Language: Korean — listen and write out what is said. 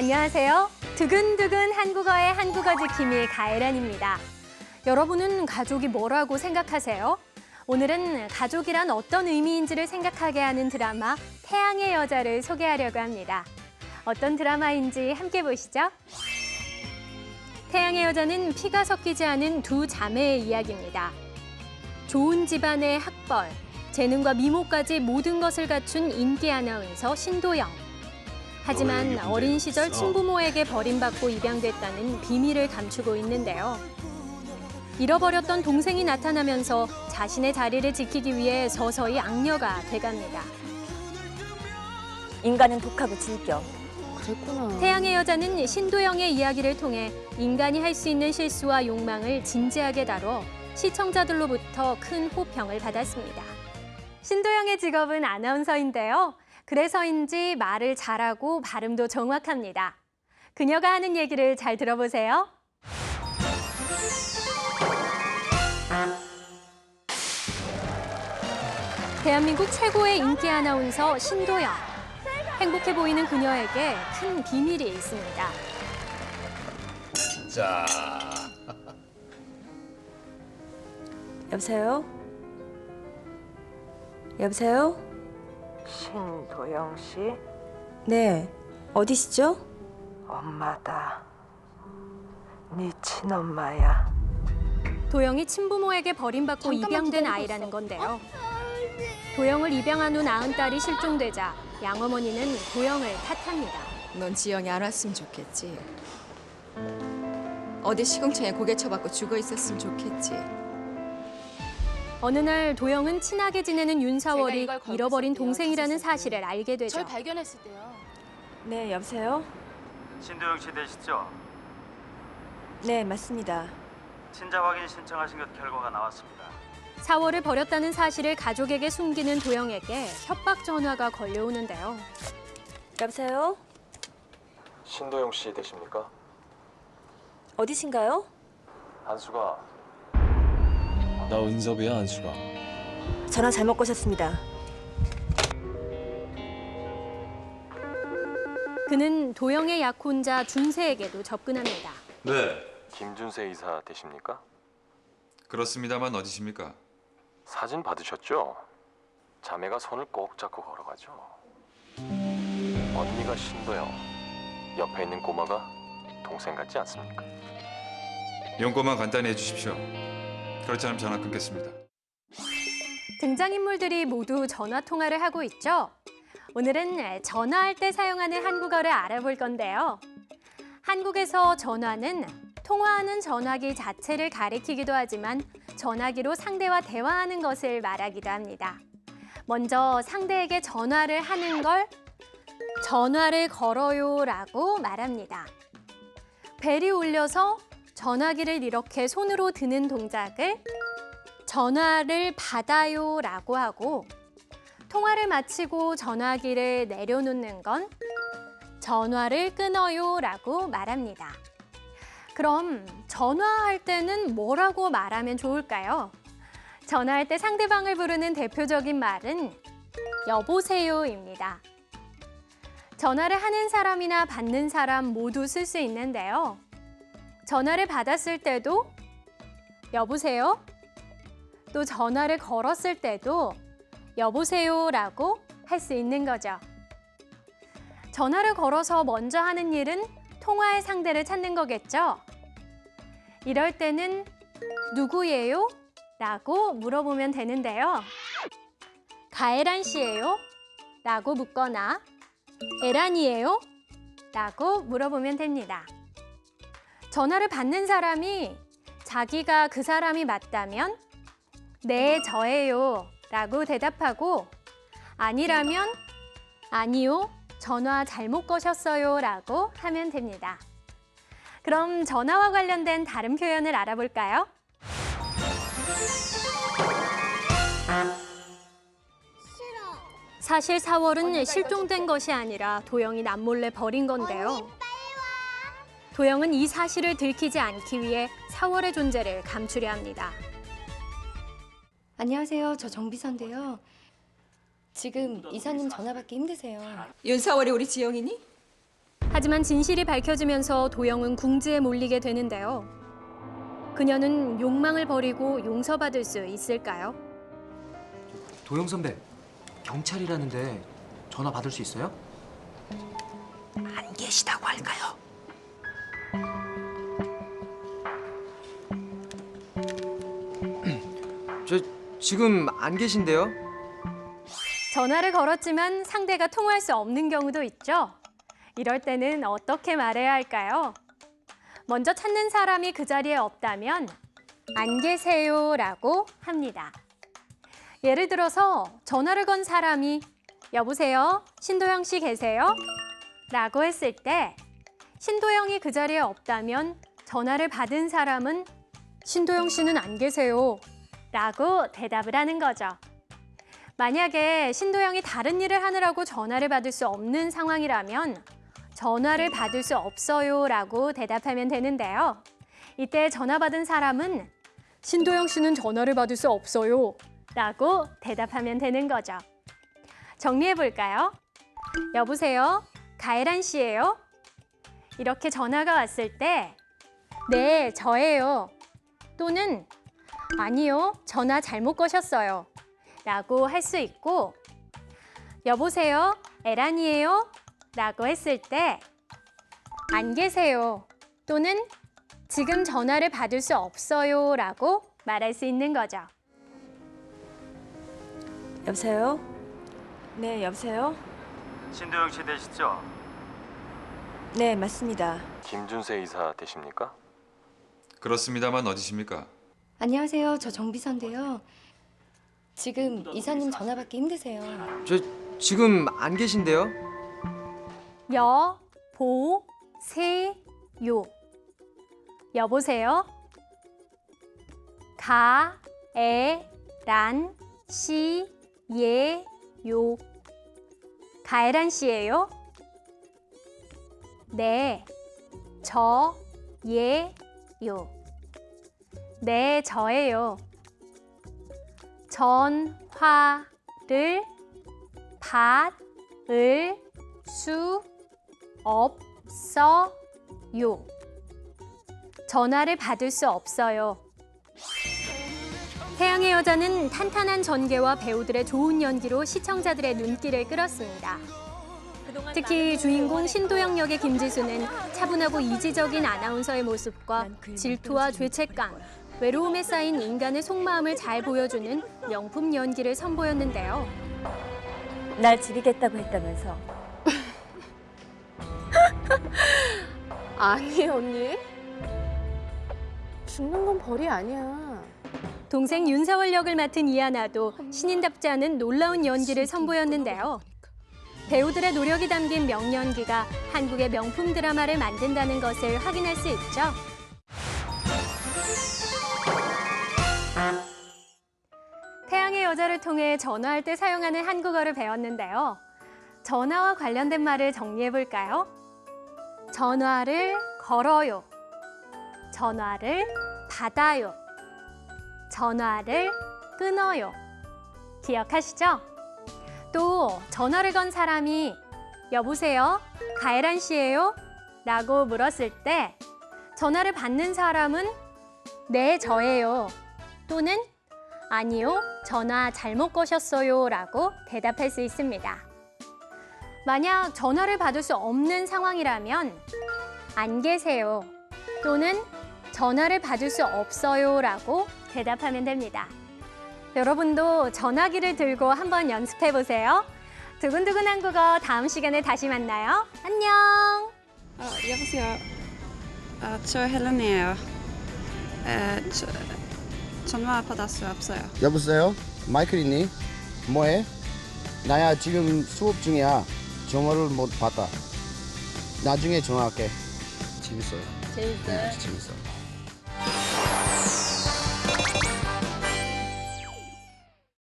안녕하세요. 두근두근 한국어의 한국어 지킴이 가혜란입니다. 여러분은 가족이 뭐라고 생각하세요? 오늘은 가족이란 어떤 의미인지를 생각하게 하는 드라마 태양의 여자를 소개하려고 합니다. 어떤 드라마인지 함께 보시죠. 태양의 여자는 피가 섞이지 않은 두 자매의 이야기입니다. 좋은 집안의 학벌, 재능과 미모까지 모든 것을 갖춘 인기 아나운서 신도영. 하지만 어린 시절 친부모에게 버림받고 입양됐다는 비밀을 감추고 있는데요. 잃어버렸던 동생이 나타나면서 자신의 자리를 지키기 위해 서서히 악녀가 돼갑니다. 인간은 독하고 질겨. 그랬구나. 태양의 여자는 신도영의 이야기를 통해 인간이 할 수 있는 실수와 욕망을 진지하게 다뤄 시청자들로부터 큰 호평을 받았습니다. 신도영의 직업은 아나운서인데요. 그래서인지 말을 잘하고 발음도 정확합니다. 그녀가 하는 얘기를 잘 들어보세요. 대한민국 최고의 인기 아나운서 신도영. 행복해 보이는 그녀에게 큰 비밀이 있습니다. 자, 여보세요? 여보세요? 신도영 씨, 네, 어디시죠? 엄마다. 네 친엄마야. 도영이 친부모에게 버림받고 입양된 아이라는 건데요. 도영을 입양한 후 낳은 딸이 실종되자 양어머니는 도영을 탓합니다. 넌 지영이 안 왔으면 좋겠지. 어디 시궁창에 고개 쳐박고 죽어 있었으면 좋겠지. 어느 날 도영은 친하게 지내는 윤사월이 제가 이걸 걸고 잃어버린 있었대요. 동생이라는 있었어요. 사실을 알게 되죠. 절 발견했을 때요. 네, 여보세요? 신도영 씨 되시죠? 네, 맞습니다. 친자 확인 신청하신 것 결과가 나왔습니다. 사월을 버렸다는 사실을 가족에게 숨기는 도영에게 협박 전화가 걸려오는데요. 여보세요? 신도영 씨 되십니까? 어디신가요? 안수가. 나 은섭이야, 안수가. 전화 잘못 거셨습니다. 그는 도영의 약혼자 준세에게도 접근합니다. 네, 김준세 이사 되십니까? 그렇습니다만 어디십니까? 사진 받으셨죠? 자매가 손을 꼭 잡고 걸어가죠. 언니가 신도영, 옆에 있는 꼬마가 동생 같지 않습니까? 용건만 간단히 해주십시오. 그렇지 않으면 전화 끊겠습니다. 등장인물들이 모두 전화 통화를 하고 있죠. 오늘은 전화할 때 사용하는 한국어를 알아볼 건데요. 한국에서 전화는 통화하는 전화기 자체를 가리키기도 하지만 전화기로 상대와 대화하는 것을 말하기도 합니다. 먼저 상대에게 전화를 하는 걸 전화를 걸어요라고 말합니다. 벨이 울려서 전화기를 이렇게 손으로 드는 동작을 전화를 받아요라고 하고 통화를 마치고 전화기를 내려놓는 건 전화를 끊어요라고 말합니다. 그럼 전화할 때는 뭐라고 말하면 좋을까요? 전화할 때 상대방을 부르는 대표적인 말은 여보세요입니다. 전화를 하는 사람이나 받는 사람 모두 쓸 수 있는데요. 전화를 받았을 때도 여보세요? 또 전화를 걸었을 때도 여보세요라고 할 수 있는 거죠. 전화를 걸어서 먼저 하는 일은 통화의 상대를 찾는 거겠죠? 이럴 때는 누구예요? 라고 물어보면 되는데요. 가혜란 씨예요? 라고 묻거나 에란이에요? 라고 물어보면 됩니다. 전화를 받는 사람이 자기가 그 사람이 맞다면 네, 저예요 라고 대답하고 아니라면 아니요, 전화 잘못 거셨어요 라고 하면 됩니다. 그럼 전화와 관련된 다른 표현을 알아볼까요? 사실 사월은 실종된 것이 아니라 도영이 남몰래 버린 건데요. 도영은 이 사실을 들키지 않기 위해 사월의 존재를 감추려 합니다. 안녕하세요. 저 정비서인데요. 지금 이사님 전화 받기 힘드세요. 윤사월이 우리 지영이니? 하지만 진실이 밝혀지면서 도영은 궁지에 몰리게 되는데요. 그녀는 욕망을 버리고 용서받을 수 있을까요? 도영 선배, 경찰이라는데 전화 받을 수 있어요? 안 계시다고 할까요? 저 지금 안 계신데요? 전화를 걸었지만 상대가 통화할 수 없는 경우도 있죠. 이럴 때는 어떻게 말해야 할까요? 먼저 찾는 사람이 그 자리에 없다면 안 계세요라고 합니다. 예를 들어서 전화를 건 사람이 여보세요? 신도영 씨 계세요? 라고 했을 때 신도영이 그 자리에 없다면 전화를 받은 사람은 신도영 씨는 안 계세요 라고 대답을 하는 거죠. 만약에 신도영이 다른 일을 하느라고 전화를 받을 수 없는 상황이라면 전화를 받을 수 없어요 라고 대답하면 되는데요. 이때 전화 받은 사람은 신도영 씨는 전화를 받을 수 없어요 라고 대답하면 되는 거죠. 정리해 볼까요? 여보세요? 가혜란 씨예요? 이렇게 전화가 왔을 때 네, 저예요. 또는 아니요, 전화 잘못 거셨어요. 라고 할 수 있고 여보세요? 에란이에요? 라고 했을 때 안 계세요. 또는 지금 전화를 받을 수 없어요. 라고 말할 수 있는 거죠. 여보세요? 네, 여보세요? 신도영 씨 되시죠? 네, 맞습니다. 김준세 이사 되십니까? 그렇습니다만 어디십니까? 안녕하세요. 저 정비서인데요. 지금 이사님 전화 받기 힘드세요. 저 지금 안 계신데요? 여보세요. 여보세요? 가에란 씨예요. 가에란 씨예요? 네, 저예요. 네, 저예요. 전화를 받을 수 없어요. 전화를 받을 수 없어요. 태양의 여자는 탄탄한 전개와 배우들의 좋은 연기로 시청자들의 눈길을 끌었습니다. 특히 주인공 신도영 역의 김지수는 차분하고 이지적인 아나운서의 모습과 질투와 죄책감, 외로움에 쌓인 인간의 속마음을 잘 보여주는 명품 연기를 선보였는데요. 날 죽이겠다고 했다면서. 아니 언니. 죽는 건 벌이 아니야. 동생 윤서월 역을 맡은 이하나도 신인답지 않은 놀라운 연기를 선보였는데요. 배우들의 노력이 담긴 명연기가 한국의 명품 드라마를 만든다는 것을 확인할 수 있죠. 태양의 여자를 통해 전화할 때 사용하는 한국어를 배웠는데요. 전화와 관련된 말을 정리해 볼까요? 전화를 걸어요. 전화를 받아요. 전화를 끊어요. 기억하시죠? 또 전화를 건 사람이 여보세요? 가혜란 씨예요? 라고 물었을 때 전화를 받는 사람은 네, 저예요. 또는 아니요, 전화 잘못 거셨어요. 라고 대답할 수 있습니다. 만약 전화를 받을 수 없는 상황이라면 안 계세요. 또는 전화를 받을 수 없어요. 라고 대답하면 됩니다. 여러분도 전화기를 들고 한번 연습해 보세요. 두근두근 한국어 다음 시간에 다시 만나요. 안녕. 여보세요. 저 헬렌이에요. 전화 받을 수 없어요. 여보세요? 마이클이니? 뭐해? 나야 지금 수업 중이야. 전화를 못 받아. 나중에 전화할게. 재밌어요. 재밌어요? 재밌어.